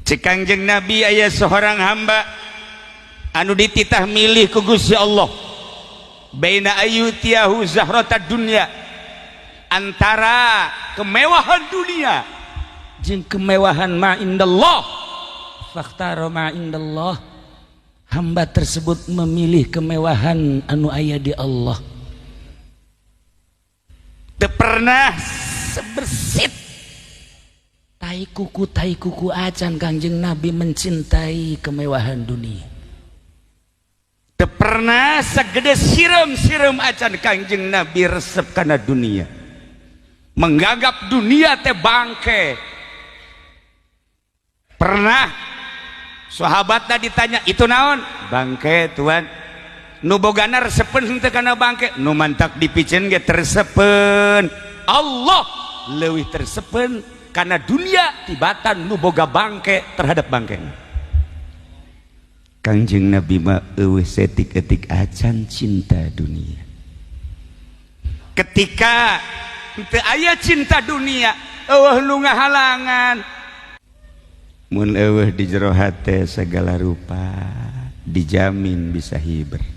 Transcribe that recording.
Cek Kangjeng Nabi aya seorang hamba anu dititah milih ku Gusti Allah baina ayutiyahu zahratad dunya, antara kemewahan dunia jeung kemewahan ma indallah. Fakhtara ma indallah, hamba tersebut memilih kemewahan anu aya di Allah. Teu pernah sebersit tai kuku acan Kangjeng Nabi mencintai kemewahan dunia. Teu pernah sagede sireum acan Kangjeng Nabi resep kana dunia. Menganggap dunia teh bangke. Pernah sahabatna ditanya, itu naon? Bangke tuan. Nu bogana resepen teu kana bangke, nu mantak dipicen ge tersepen. Allah leuwih tersepen karena dunia tibatan nu boga bangke terhadap bangke. Kangjeng Nabi mah eueuh setik-etik acan cinta dunia. Ketika teu aya cinta dunia, eueuh nu ngahalangan. Mun eueuh di jero hate segala rupa dijamin bisa hiber.